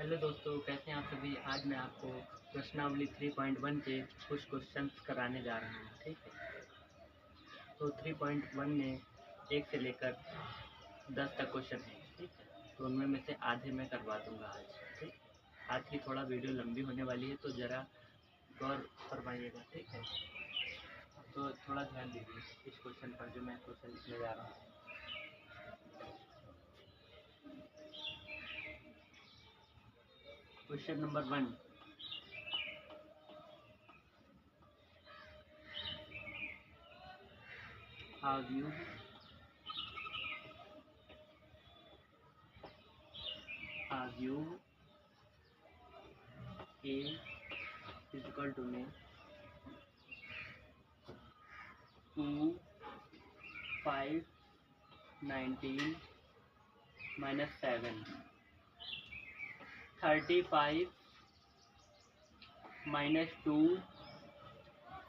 Hello दोस्तों, कैसे हैं आप सभी। आज मैं आपको प्रश्नावली 3.1 के कुछ क्वेश्चंस कराने जा रहा हूँ। ठीक है, तो 3.1 में 1 से लेकर 10 तक क्वेश्चन है। ठीक है, तो उनमें में से आधे मैं करवा दूंगा आज। ठीक है, आज की थोड़ा वीडियो लंबी होने वाली है, तो ज़रा गौर फरमाइएगा। ठीक है, तो थोड़ा ध्यान दीजिए इस क्वेश्चन पर जो मैं क्वेश्चन लिखने जा रहा हूँ। Question number 1, have you a is equal to में 2 5 19 minus 7 35 minus 2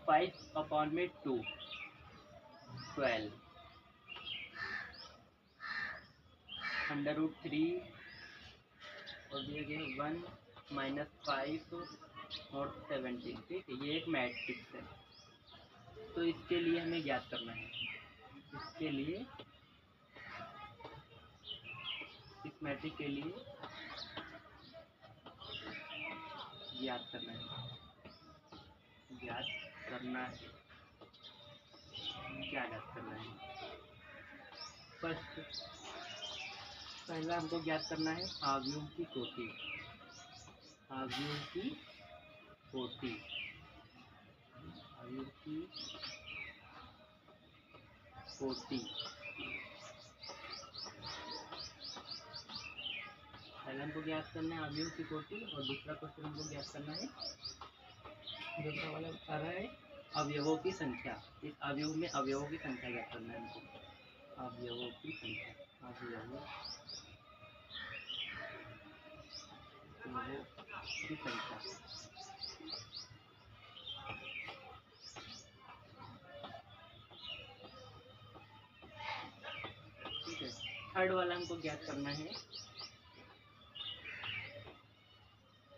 5 upon में 2 12 अंडर रूट 3 और दिया गया 1 minus 5 और 17। ठीक है, ये एक मैट्रिक्स है, तो इसके लिए हमें ज्ञात करना है। इसके लिए इस मैट्रिक्स के लिए ज्ञात करना है। क्या ज्ञात करना है? फर्स्ट, पहला हमको ज्ञात करना है अवयव की कोटि। अवयव की कोटि, अवयव की कोटि। पहला हमको ज्ञात करना है अवयव की कोटि, और दूसरा क्वेश्चन हमको ज्ञात करना है, दूसरा वाला बता रहा है अवयवों की संख्या। इस अवयव में अवयवों की संख्या ज्ञात करना है हमको। अवयवों की संख्या, अवयवों की संख्या। ठीक है, थर्ड वाला हमको ज्ञात करना है।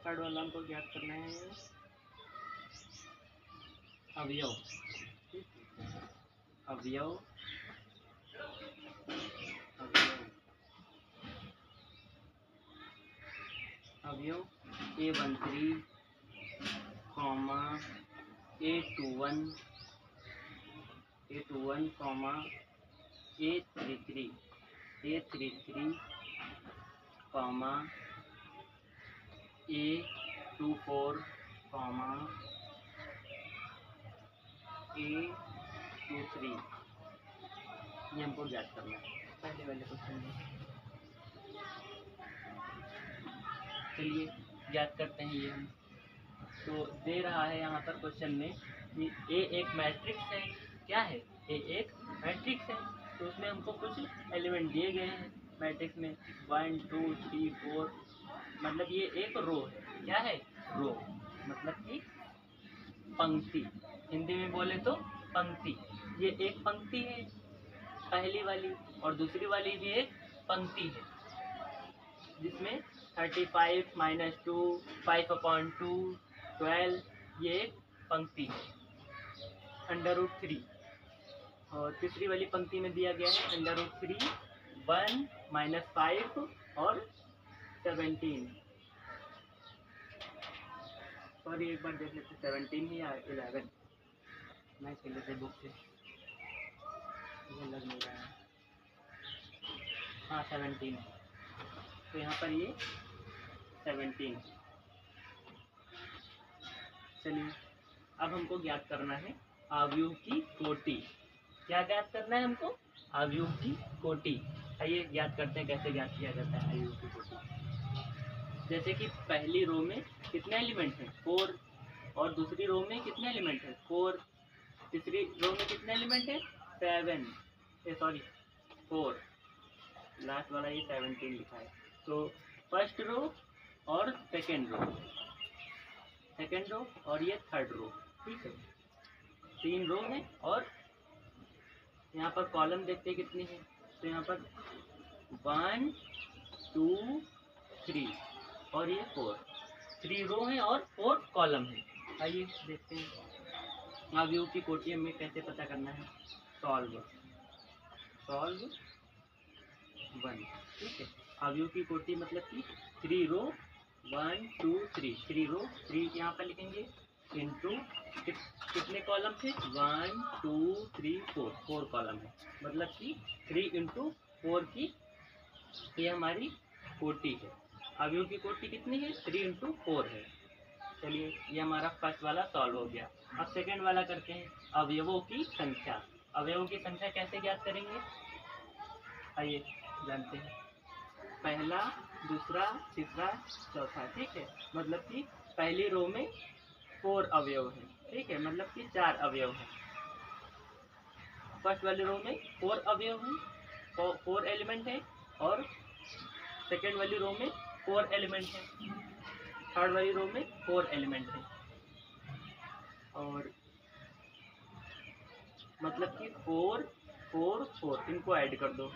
थर्ड वाला हमको ज्ञात करना है अवयव। अवयव अवयव A13, A21, A21, A33, A33, A24, A23, ये हमको ज्ञात करना है पहले वाले क्वेश्चन में। चलिए ज्ञात करते हैं ये हम। तो दे रहा है यहाँ पर क्वेश्चन में कि ए एक मैट्रिक्स है। क्या है? ए एक मैट्रिक्स है, तो उसमें हमको कुछ एलिमेंट दिए गए हैं मैट्रिक्स में 1 2 3 4, मतलब ये एक रो है। क्या है? रो, मतलब कि पंक्ति। हिंदी में बोले तो पंक्ति। ये एक पंक्ति है पहली वाली, और दूसरी वाली भी एक पंक्ति है जिसमें 35 minus 2 5 upon 2 12, ये एक पंक्ति है। अंडर रूट 3, और तीसरी वाली पंक्ति में दिया गया है अंडर रूट 3 1 minus 5 और 17। सॉरी, एक बार देख लेते 17 ही या 11। मैं खेल लेते बुक से, लग नहीं रहा है। हाँ 17, तो यहाँ पर ये 17। चलिए अब हमको ज्ञात करना है अवयव की कोटि। क्या ज्ञात करना है हमको? अवयव की कोटि। आइए ज्ञात करते हैं कैसे ज्ञात किया जाता है अवयव की कोटि। जैसे कि पहली रो में कितने एलिमेंट हैं? 4, और दूसरी रो में कितने एलिमेंट हैं? 4, तीसरी रो में कितने एलिमेंट हैं? 7, 4, लास्ट वाला ये 17 लिखा है। तो फर्स्ट रो और सेकेंड रो और ये थर्ड रो। ठीक है, 3 रो है, और यहाँ पर कॉलम देखते हैं कितनी है। तो यहाँ पर 1 2 3 और ये 4, 3 रो है और 4 कॉलम है। आइए देखते हैं अवयव की कोटि हमें कैसे पता करना है। सॉल्व 1, ठीक है। अवयव की कोटि मतलब कि 3 रो 1 2 3, 3 रो 3 यहाँ पर लिखेंगे इंटू कितने कॉलम थे 1 2 3 4 कॉलम है, मतलब कि 3 इंटू 4 की ये हमारी कोटि है। अवयव की कोटि कितनी है 3 इंटू 4 है। चलिए ये हमारा फर्स्ट वाला सॉल्व हो गया। अब सेकंड वाला करते हैं, अवयवों की संख्या। अवयवों की संख्या कैसे ज्ञात करेंगे, आइए जानते हैं। पहला, दूसरा, तीसरा, चौथा, ठीक है। मतलब कि पहली रो में 4 अवयव हैं, ठीक है, मतलब कि 4 अवयव हैं। फर्स्ट वाली रो में 4 अवयव हैं, 4 एलिमेंट है, और सेकेंड वाली रो में 4 एलिमेंट है, थर्ड वाली रो में 4 एलिमेंट है। और मतलब कि 4 4 4 इनको ऐड कर दो,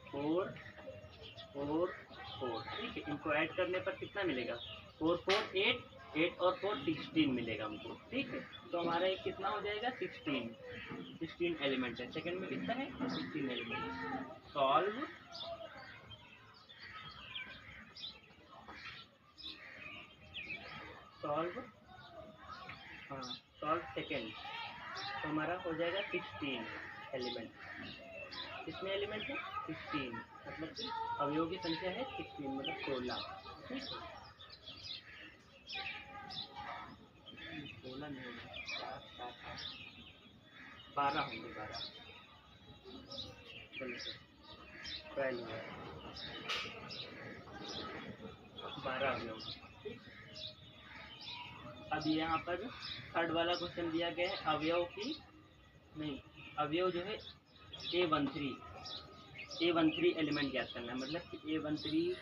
4 4 4, ठीक है। इनको ऐड करने पर कितना मिलेगा 4 4 8, 8 और 4 16 मिलेगा हमको, ठीक है। तो हमारा एक कितना हो जाएगा 16 एलिमेंट है। सेकंड में कितना है 16 एलिमेंट। सॉल्व सेकंड, तो हमारा हो जाएगा 16 एलिमेंट। कितने एलिमेंट है 16, मतलब कि अवयवों की संख्या है 16, मतलब 16, ठीक है। 16 नहीं होगा, 4 7 8 12 होंगे, 12। चलो सर 12 हुआ, 12 अवयव, ठीक। अब यहाँ पर थर्ड वाला क्वेश्चन दिया गया है अवयव की नहीं, अवयव जो है A13 एलिमेंट ज्ञात करना है। मतलब कि A13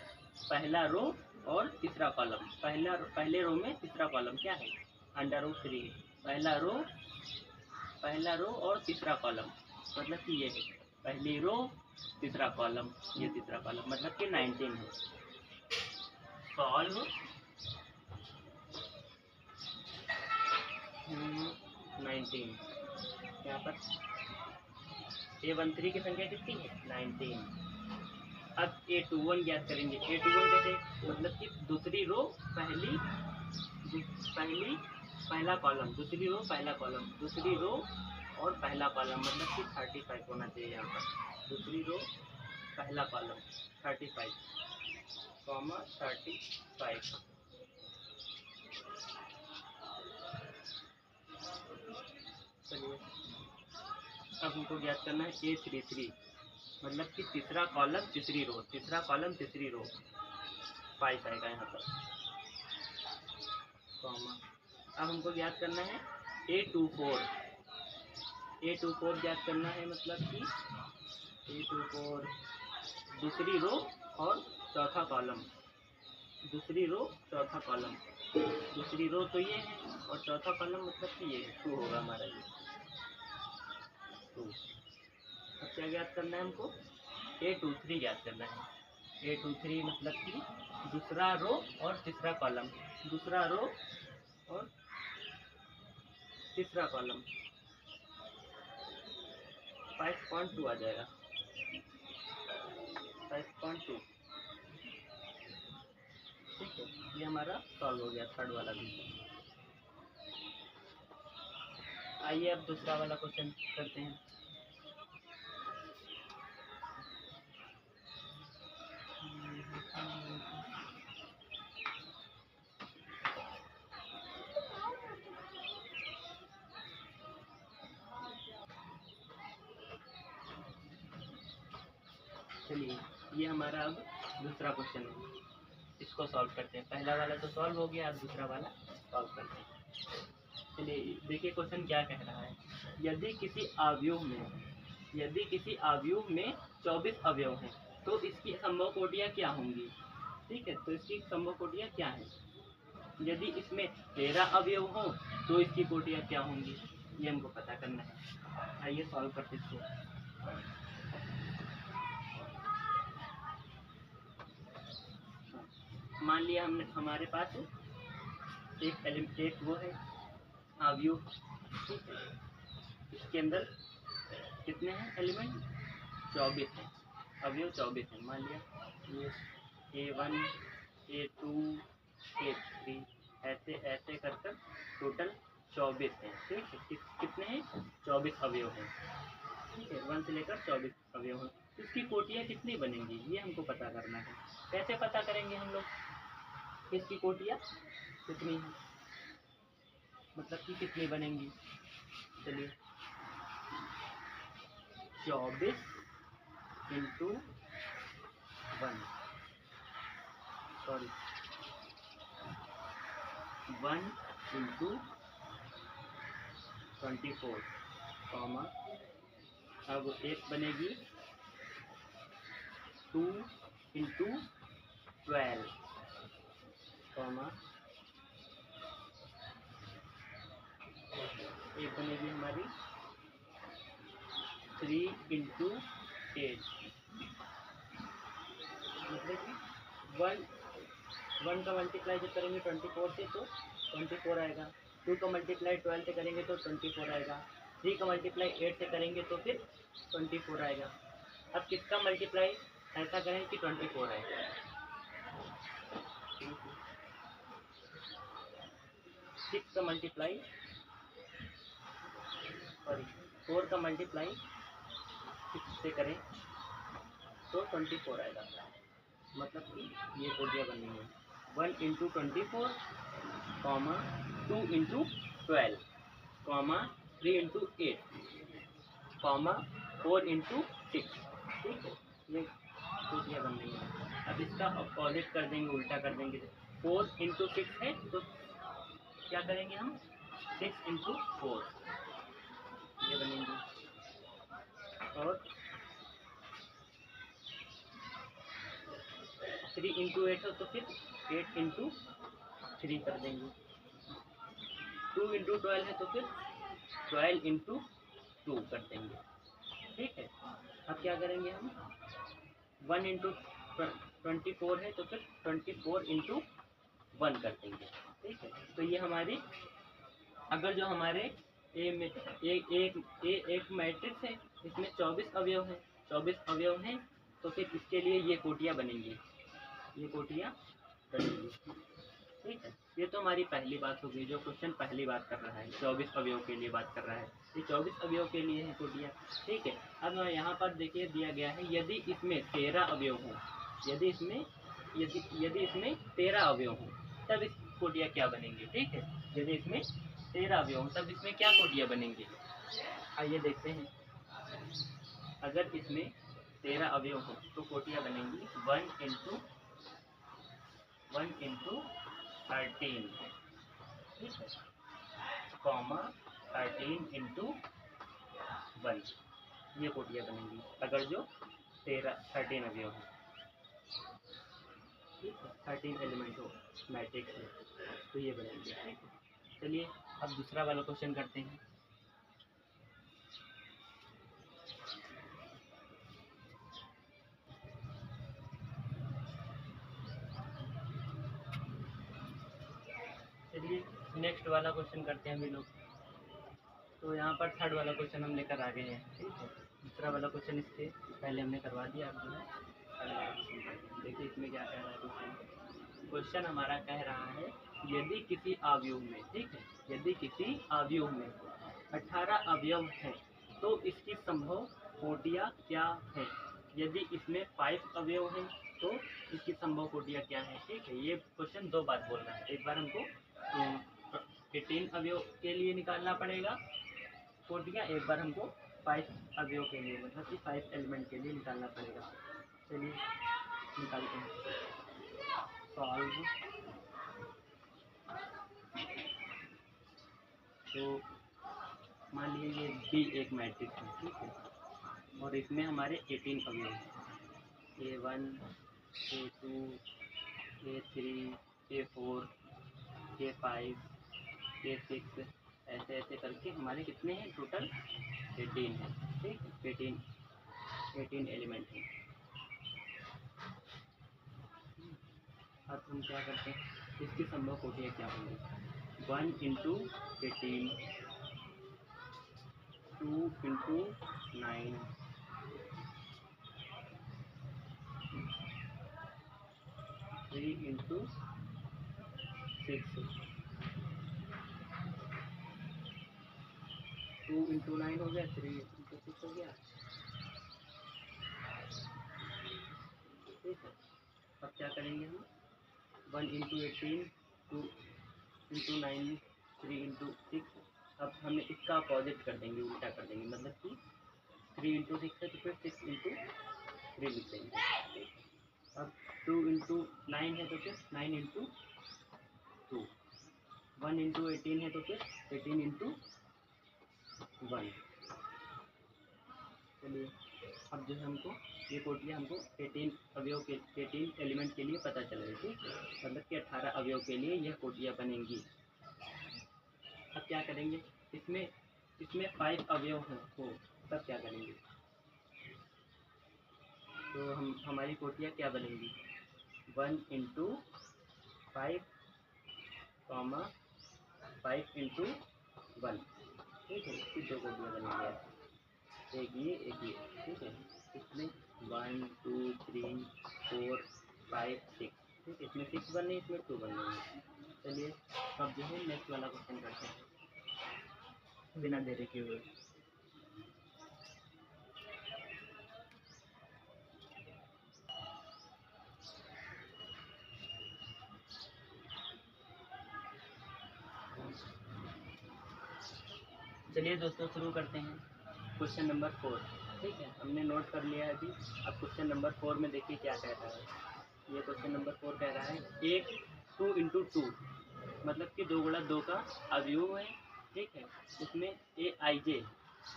पहला रो और तीसरा कॉलम, पहले रो में तीसरा कॉलम क्या है √3, पहला रो और तीसरा कॉलम, मतलब कि ये है पहली रो तीसरा कॉलम, ये तीसरा कॉलम, मतलब कि 19 है। सॉल्व 19, यहाँ पर A13 की संख्या कितनी है 19। अब A21 ज्ञात करेंगे। A21 कैसे, मतलब कि दूसरी रो पहला कॉलम, दूसरी रो पहला कॉलम, दूसरी रो और पहला कॉलम, मतलब कि 35 होना चाहिए यहाँ पर। दूसरी रो पहला कॉलम 35, 35। चलिए अब हमको ज्ञात करना है A33, मतलब कि तीसरा कॉलम तीसरी रो, तीसरा कॉलम तीसरी रो 5 आएगा यहाँ पर, कॉमा। अब हमको ज्ञात करना है A24 ज्ञात करना है, मतलब कि A24 दूसरी रो और चौथा कॉलम, दूसरी रो चौथा कॉलम, दूसरी रो तो ये है और चौथा कॉलम मतलब कि ये 2 होगा हमारा, ये 2। अब क्या ज्ञात करना है हमको A23 ज्ञात करना है। A23 मतलब कि दूसरा रो और तीसरा कॉलम, दूसरा रो और तीसरा कॉलम 5.2 आ जाएगा, 5.2, ठीक है। ये हमारा सॉल्व हो गया थर्ड वाला भी। आइए अब दूसरा वाला क्वेश्चन करते हैं। चलिए ये हमारा अब दूसरा क्वेश्चन है, इसको सॉल्व करते हैं। पहला वाला तो सॉल्व हो गया, अब दूसरा वाला सॉल्व करते हैं। चलिए देखिए क्वेश्चन क्या कह रहा है। यदि किसी आव्यूह में 24 अवयव हैं तो इसकी संभव कोटियाँ क्या होंगी, ठीक है। तो इसकी संभव कोटियाँ क्या हैं, यदि इसमें 13 अवयव हो तो इसकी कोटियाँ क्या होंगी, ये हमको पता करना है। आइए सॉल्व करते हैं इसको। मान लिया हमने हमारे पास एक वो है अवयव, ठीक है, इसके अंदर कितने हैं एलिमेंट? 24 हैं, अवयव 24 हैं। मान लिया ये A1 A2 A3 ऐसे ऐसे कर कर टोटल 24 हैं, ठीक है। कितने हैं? 24 अवयव हैं, ठीक है। 1 से लेकर 24 अवयव हैं। इसकी कोटियाँ कितनी बनेंगी ये हमको पता करना है। कैसे पता करेंगे हम लोग इसकी कोटियाँ कितनी हैं, मतलब कि कितनी बनेंगी? चलिए 24 इंटू 1 इंटू 24 कॉमा, अब एक बनेगी 2 इंटू 12 कॉमा, एक बनेगी हमारी 3 इंटू 8, मतलब कि 1 का मल्टीप्लाई जब करेंगे 24 से तो 24 आएगा। 2 का मल्टीप्लाई 12 से करेंगे तो 24 आएगा। 3 का मल्टीप्लाई 8 से करेंगे तो फिर 24 आएगा। अब किसका मल्टीप्लाई ऐसा करें कि 24 आएगा? 6 का मल्टीप्लाई 4 का मल्टीप्लाई 6 से करें तो 24 आएगा। मतलब कि ये कोटियाँ बननी है 1 into 24 comma 2 into 12 comma 3 into 8 comma 4 into 6, ठीक है। ये कोटियाँ बन रही हैं। अब इसका अपोजिट कर देंगे, उल्टा कर देंगे। 4 इंटू 6 है तो क्या करेंगे हम? 6 इंटू 4 ये बनेंगे। और 3 इंटू 8 हो तो फिर 8 इंटू 3 कर देंगे। 2 इंटू 12 है तो फिर 12 इंटू 2 कर देंगे, ठीक है। अब क्या करेंगे हम? 1 इंटू 24 है तो फिर 24 इंटू 1 कर देंगे, ठीक है। तो ये हमारी, अगर जो हमारे एक मैट्रिक्स है इसमें 24 अवयव हैं, 24 अवयव हैं, तो फिर इसके लिए ये कोटियाँ बनेंगी, ये कोटियाँ बनेंगी, ठीक है। ये तो हमारी पहली बात होगी, जो क्वेश्चन पहली बात कर रहा है 24 अवयव के लिए बात कर रहा है। ये 24 अवयव के लिए है कोटियाँ, ठीक है। अब यहाँ पर देखिए दिया गया है यदि इसमें 13 अवयव हों, यदि इसमें 13 अवयव हों तब इस कोटियाँ क्या बनेंगी, ठीक है। यदि इसमें 13 अवयव हों तब इसमें क्या कोटियाँ बनेंगी? आइए देखते हैं। अगर इसमें 13 अवयव हों तो कोटियाँ बनेंगी 1 इंटू 13, ठीक है, कॉमा 13 इंटू 1, ये कोटियाँ बनेंगी अगर जो 13 अवयव हो, ठीक है, 13 एलिमेंट हो मैट्रिक्स में तो ये बनेंगे, ठीक है। चलिए अब दूसरा वाला क्वेश्चन करते हैं। चलिए नेक्स्ट वाला क्वेश्चन करते हैं हम लोग। तो यहाँ पर थर्ड वाला क्वेश्चन हम लेकर आ गए हैं, ठीक है। दूसरा वाला क्वेश्चन इससे पहले हमने करवा दिया। आप जो है देखिए इसमें क्या कह रहा है क्वेश्चन। क्वेश्चन हमारा कह रहा है यदि किसी अवयव में, ठीक है, यदि किसी अवयव में 18 अवयव हैं तो इसकी संभव कोटियाँ क्या है? यदि इसमें 5 अवयव हैं तो इसकी संभव कोटियाँ क्या है, ठीक है। ये क्वेश्चन दो बात बोल रहा है। एक बार हमको 18 अवयव के लिए निकालना पड़ेगा कोटियाँ, एक बार हमको 5 अवयव के लिए, मतलब कि 5 एलिमेंट के लिए निकालना पड़ेगा। चलिए निकालते हैं। सॉल्व। तो मान लीजिए ये बी एक मैट्रिक्स है, ठीक है, और इसमें हमारे 18 अवयव हैं। A1 A2 A3 A4 A5 A6 ऐसे ऐसे करके हमारे कितने हैं टोटल? 18 हैं, ठीक है। 18 एलिमेंट हैं। अब हम क्या करते हैं, इसकी संभव कोटियाँ क्या होंगी? 1 इंटू 18, 2 इंटू 9, 3 इंटू 6, 2 इंटू 9 हो गया, 3 इंटू 6 हो गया। ठीक है, अब क्या करेंगे हम? 1 इंटू 18, 2 इंटू 9, 3 इंटू 6। अब हमें इसका अपोजिट कर देंगे, उल्टा कर देंगे, मतलब कि 3 इंटू 6 है तो फिर 6 इंटू 3 लिख देंगे। अब 2 इंटू 9 है तो फिर 9 इंटू 2, 1 इंटू 18 है तो फिर 18 इंटू 1। चलिए, अब जो है हमको ये कोटियाँ हमको 18 अवयव के 18 एलिमेंट के लिए पता चल गई। ठीक है, मतलब कि 18 अवयव के लिए यह कोटियाँ बनेंगी। अब क्या करेंगे, इसमें 5 अवयव हो तब क्या करेंगे? तो हमारी कोटियाँ क्या बनेंगी? 1 इंटू 5, 5 इंटू 1। ठीक है, इसकी 2 कोटियाँ बनेंगी, एक ये एक ये। ठीक है, इसमें 1 2 3 4 5 6। ठीक है, इसमें 6 बनने, इसमें 2 बनने। चलिए, अब जो है नेक्स्ट वाला क्वेश्चन करते हैं बिना देरी किए हुए। चलिए दोस्तों, शुरू करते हैं। Question number 4। ठीक है, हमने नोट कर लिया है अभी। अब क्वेश्चन नंबर 4 में देखिए क्या कह रहा है। ये क्वेश्चन नंबर 4 कह रहा है, एक 2 इंटू 2, मतलब कि 2 गुणा 2 का अवयव है। ठीक है, उसमें ए आई जे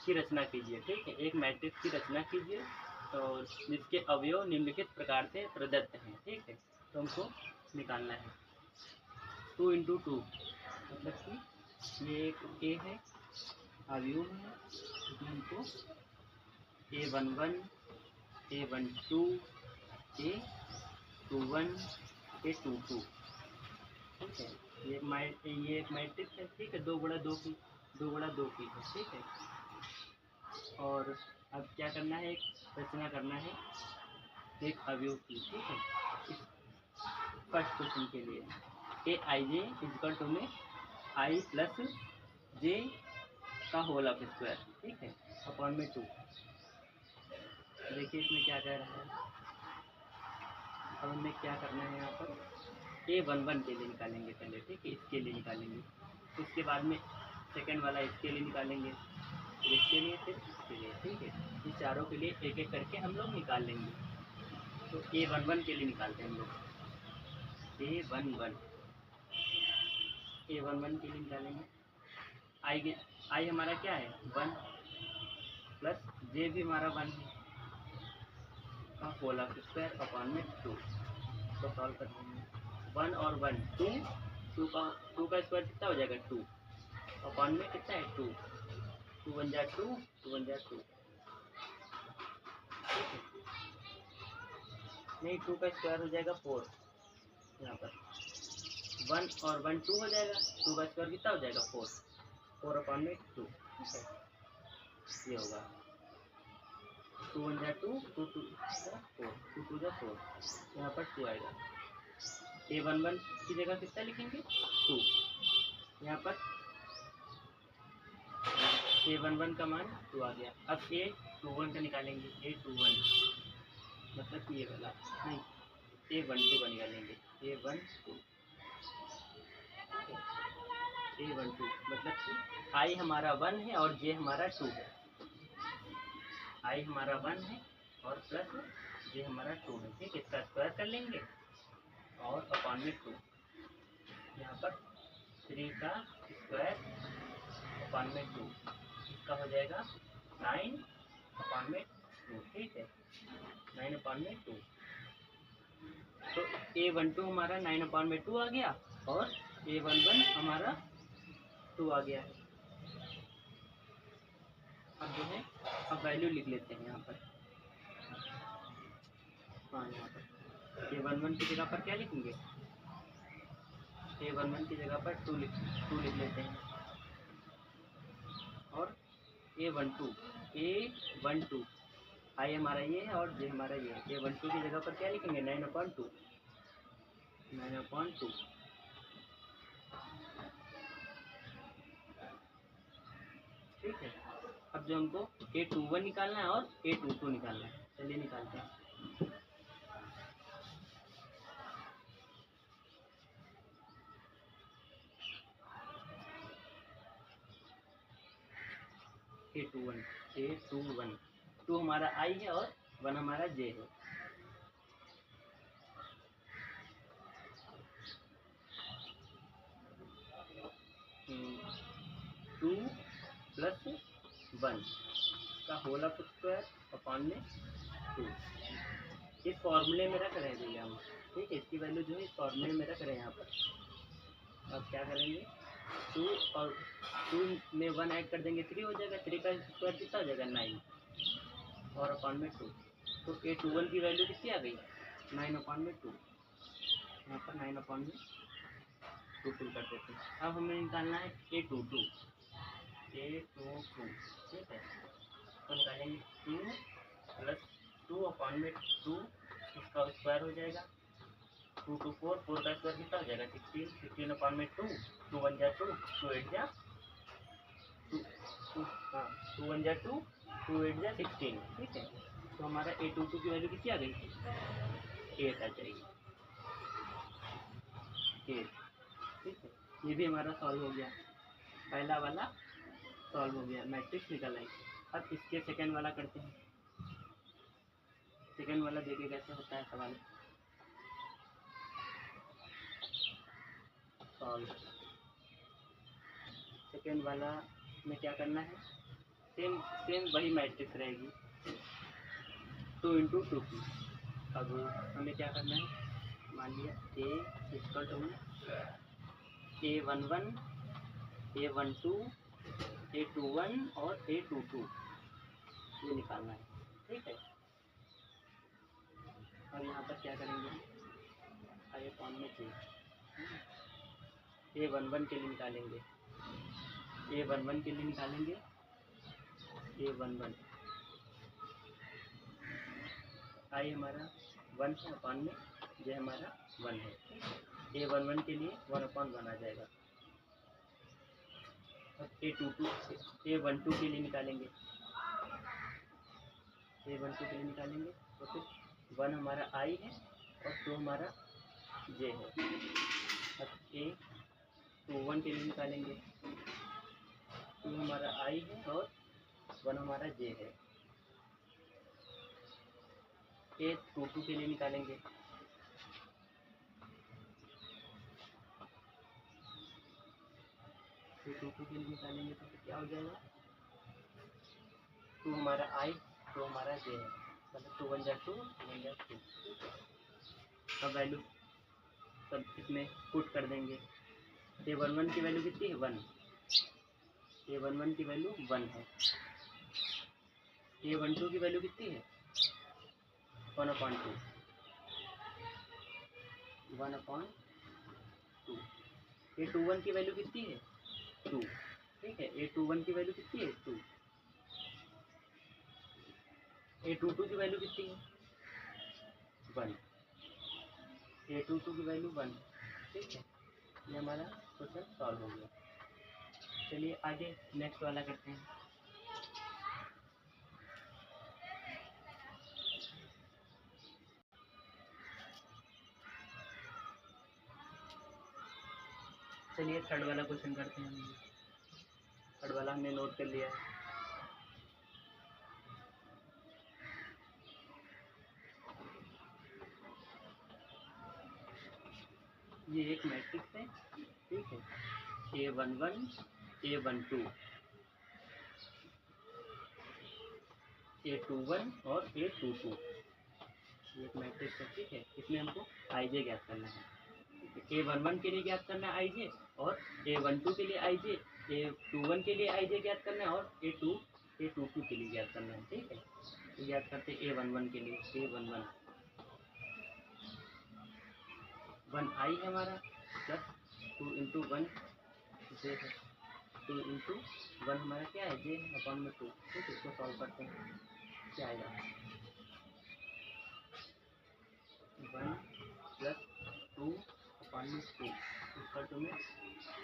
की रचना कीजिए। ठीक है, एक मैट्रिक्स की रचना कीजिए और जिसके अवयव निम्नलिखित प्रकार से प्रदत्त हैं। ठीक है, तो हमको निकालना है 2 इंटू 2, मतलब कि ये एक ए है, अवयव है, इसमें हमको A11, A12, A21, A22। ठीक है, ये एक मैट्रिक्स है। ठीक है, 2 गुणा 2 की है। ठीक है, और अब क्या करना है, एक रचना करना है एक अवयव की। ठीक है, इस फर्स्ट क्वेश्चन के लिए ए आई जे इजकल टू में आई प्लस जे का होल ऑफ स्क्वायर। ठीक है, अपॉन में 2। देखिए इसमें क्या कह रहा है। अब हमें क्या करना है, यहाँ पर A11 के लिए निकालेंगे पहले। ठीक है, इसके लिए निकालेंगे, उसके बाद में सेकंड वाला इसके लिए निकालेंगे, फिर इसके लिए, फिर इसके लिए। ठीक है, इन चारों के लिए एक एक करके हम लोग निकाल लेंगे। तो A11 के लिए निकालते हैं हम लोग। A11 के लिए निकालेंगे। आई हमारा क्या है 1, प्लस जे भी हमारा 1 है, का होल ऑफ स्क्वायर अपॉन में 2। तो सॉल्व कर देंगे। 1 और 1 2 का स्क्वायर कितना हो जाएगा 2, अपॉन में कितना है 2, 2 1 जा 2, 2 1 जा 2। नहीं, 2 का स्क्वायर हो जाएगा 4। यहाँ पर 1 और 1 2 हो जाएगा, 2 का स्क्वायर कितना हो जाएगा 4, 4 अपॉन में 2। ठीक है, ये होगा 2 1 जा 2, 2 2 जा 4, 2 2 जा 4, यहाँ पर 2 आएगा। A11 की जगह कितना लिखेंगे 2, यहाँ पर A11 का मान 2 आ गया। अब A21 का निकालेंगे। A21 मतलब कि ये वाला नहीं, A12 का निकालेंगे। A12 मतलब कि I हमारा 1 है और J हमारा 2 है। I हमारा 1 है और प्लस J हमारा 2 है। ठीक है, इसका स्क्वायर कर लेंगे और अपॉन में 2, यहाँ पर 3 का स्क्वायर अपॉन में 2, इसका हो जाएगा 9 अपॉन में 2। ठीक है, 9 अपॉन में 2। तो A12 हमारा 9 अपॉन में 2 आ गया और A11 हमारा 2 आ गया है। अब जो है, अब वैल्यू लिख लेते हैं यहाँ पर। हाँ, यहाँ पर A11 की जगह पर क्या लिखेंगे A11 की जगह पर 2 लिख लेते हैं। और A12 आई हमारा ये है और जे हमारा ये है। A12 की जगह पर क्या लिखेंगे? 9/2। ठीक है। अब जो हमको A21 निकालना है और A22 निकालना है, चलिए निकालते हैं। A21 2 हमारा I है और 1 हमारा J है। टू प्लस 1 का होल ऑफ स्क्वायर अपॉन में 2 इस फॉर्मूले में रख रहे हैं भैया हम। ठीक है, इसकी वैल्यू जो है इस फॉर्मूले में रख रहे हैं यहाँ पर। अब क्या करेंगे? 2 और 2 में 1 ऐड कर देंगे, 3 हो जाएगा। 3 का स्क्वायर कितना हो जाएगा? 9 और अपॉन में 2। तो A21 की वैल्यू कितनी आ गई? 9/2। यहाँ पर 9/2 फिल कर देते हैं। अब हमें निकालना है A22। ठीक है, तो निकालेंगे 2 प्लस 2/2, इसका स्क्वायर हो जाएगा। 2 2 4, 4 का स्क्वायर कितना हो जाएगा? 16, 16/2, 2 1 जा 2, 2 8 जा 2 1 जा 2, 2 8 जा 16। ठीक है, तो हमारा A22 की वैल्यू कितनी आ गई? 8 आ जाएगी। 8। ठीक है, ये भी हमारा सॉल्व हो गया। पहला वाला सॉल्व हो गया, मैट्रिक्स निकल आई। अब इसके सेकंड वाला करते हैं। सेकंड वाला देखिए कैसे होता है सवाल। सॉल्व सेकंड वाला में क्या करना है? सेम वही मैट्रिक्स रहेगी, 2 × 2 की। अब हमें क्या करना है? मान लिया A11, A12, A21 और A22 ये निकालना है। ठीक है, और यहाँ पर क्या करेंगे? आई अपॉन में J। A11 के लिए निकालेंगे, A11 के लिए निकालेंगे। A11 आई हमारा 1 है, अपॉन में J हमारा 1 है। A11 के लिए 1/1 आ जाएगा। अब A12 के लिए निकालेंगे। A12 के लिए निकालेंगे तो फिर 1 हमारा I है और 2 हमारा J है। अब A21 के लिए निकालेंगे। 2 हमारा I है और 1 हमारा J है। A22 के लिए निकालेंगे। A22 के लिए निकालेंगे तो फिर क्या हो जाएगा? 2 हमारा I, 2 हमारा J है, मतलब 2 1 जा 2, 2 1 जा 2। अब वैल्यू सब इसमें पुट कर देंगे। A11 की वैल्यू कितनी है? 1। A11 की वैल्यू 1 है। A12 की वैल्यू कितनी है? 1/2। 1/2। A21 की वैल्यू कितनी है? 2। ठीक है, A21 की वैल्यू कितनी है? 2। A22 की वैल्यू कितनी है? 1। A22 की वैल्यू 1। ठीक है, ये हमारा क्वेश्चन सॉल्व हो गया। चलिए आगे नेक्स्ट वाला करते हैं। चलिए थर्ड वाला क्वेश्चन करते हैं। थर्ड वाला हमने नोट कर लिया है। ये एक मैट्रिक्स है। ठीक है, A11, A12, A21 और A22 ये एक मैट्रिक्स है। ठीक है, इसमें हमको IJ ज्ञात करना है। A11 के लिए ज्ञात करना है IJ, और A12 के लिए IJ, A21 के लिए IJ ज्ञात करना है, और A22 के लिए ज्ञात करना है। ठीक है, तो ज्ञात करते हैं A11 के लिए। A11 1 I है हमारा, प्लस 2 इंटू 1 जे है, 2 इंटू 1 हमारा क्या है, जे अपॉन में 2। ठीक है, इसको सॉल्व करते हैं, क्या आएगा 1 प्लस 2 अपॉन में 2 इक्वल टू में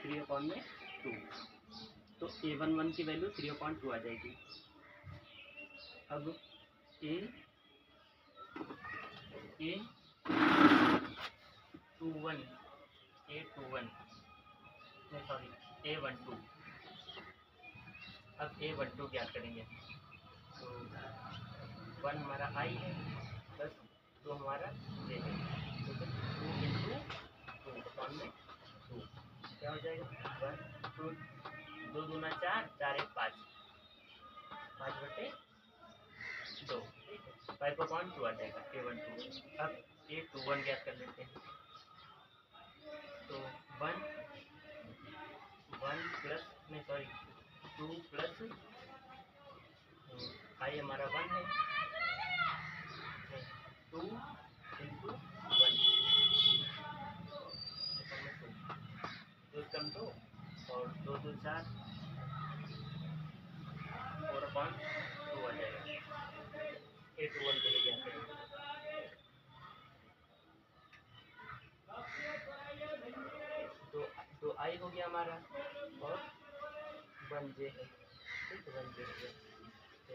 3 अपॉन में 2। तो a11 की वैल्यू 3/2 आ जाएगी। अब a21 नहीं सॉरी a12, अब a12 ज्ञात करेंगे। तो 1 हमारा i है प्लस 2 हमारा j है, तो 2 इंटू 2 अपॉन में 2 क्या हो जाएगा 1 2 2 दूना 4 4 1 5 5/2। ठीक है, 5/2 आ जाएगा a12। अब a21 ज्ञात कर लेते हैं। तो 1 प्लस नहीं सॉरी 2 प्लस i हमारा 1 है, 2 इंटू 1 2 कम 2 और 2 2 4 4/2 आ जाएगा। a21 के लिए ज्ञात करेंगे। तो i हो गया हमारा और 1j है। ठीक है, 1j हो गया। तो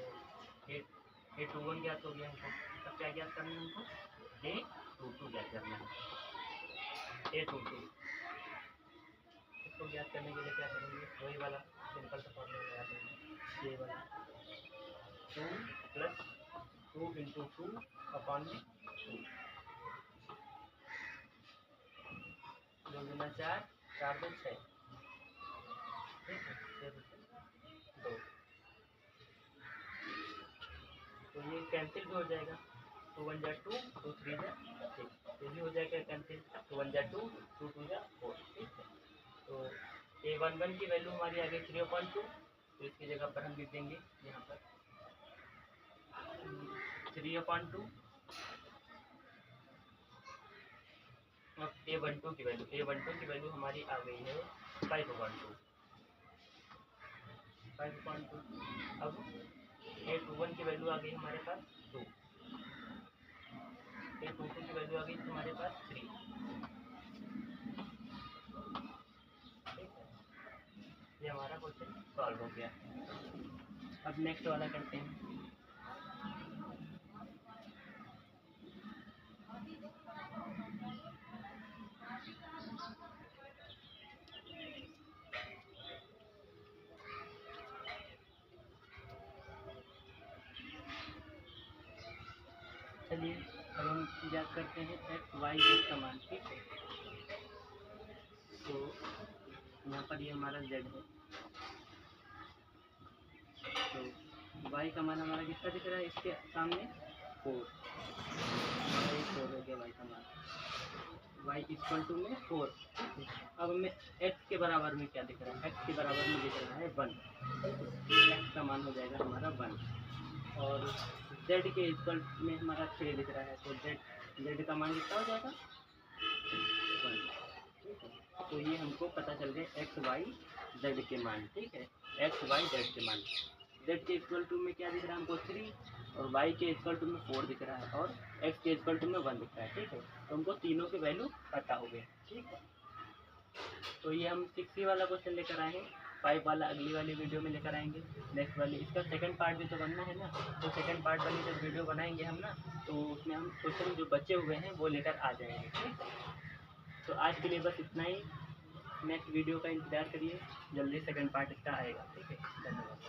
a21 ज्ञात हो गया हमको। अब क्या ज्ञात करना है हमको, a22 ज्ञात करना है। a22 इसको ज्ञात करने के लिए क्या करेंगे, वही वाला सिंपल सा फॉर्मूला लगा देंगे, ये वाला 2 प्लस 2 इंटू 2 अपॉन 2 2 दूना 4 4 2 6। ठीक है, 2 तो ये कैंसिल भी हो जाएगा। 2 1 जा 2 2 3 जा 6, ये भी हो जाएगा कैंसिल। 2 1 जा 2 2 2 जा 4। ठीक है, तो a11 की वैल्यू हमारी आ गई 3/2। तो इसकी जगह पर हम लिख देंगे यहाँ पर 3/2। अब a12 की वैल्यू हमारी आ गई है 5/2। अब a21 की वैल्यू आ गई हमारे पास 2, a22 की वैल्यू आ गई हमारे पास 3। ठीक है, ये हमारा क्वेश्चन सॉल्व हो गया। अब नेक्स्ट वाला करते हैं। चलिए अब हम ज्ञात करते हैं x y z का मान। ठीक है, तो यहाँ पर ये हमारा z है, तो y का मान हमारा कितना दिख रहा है, इसके सामने 4 हो गया y का मान, y इक्वल टू में 4। अब हमें x के बराबर में क्या दिख रहा है, x के बराबर में दिख रहा है 1, x का मान हो जाएगा हमारा 1। और z के इक्वल में हमारा 6 दिख रहा है, तो z का मान कितना हो जाएगा 1। ठीक है, तो ये हमको पता चल गया x y z के मान। ठीक है, x y z के मान, z के इक्वल टू में क्या दिख रहा है हमको 3, और y के इक्वल टू में 4 दिख रहा है, और x के इक्वल टू में 1 दिख रहा है। ठीक है, तो हमको तीनों के वैल्यू पता हो गए। ठीक है, तो ये हम 6 वाला क्वेश्चन लेकर आए हैं, 5 वाला अगली वाली वीडियो में लेकर आएंगे। नेक्स्ट वाली इसका सेकंड पार्ट भी तो बनना है ना, तो सेकंड पार्ट वाली जब वीडियो बनाएंगे हम ना, तो उसमें हम क्वेश्चन जो बचे हुए हैं वो लेकर आ जाएंगे। ठीक है, तो आज के लिए बस इतना ही। नेक्स्ट वीडियो का इंतज़ार करिए, जल्दी सेकंड पार्ट इसका आएगा। ठीक है, धन्यवाद।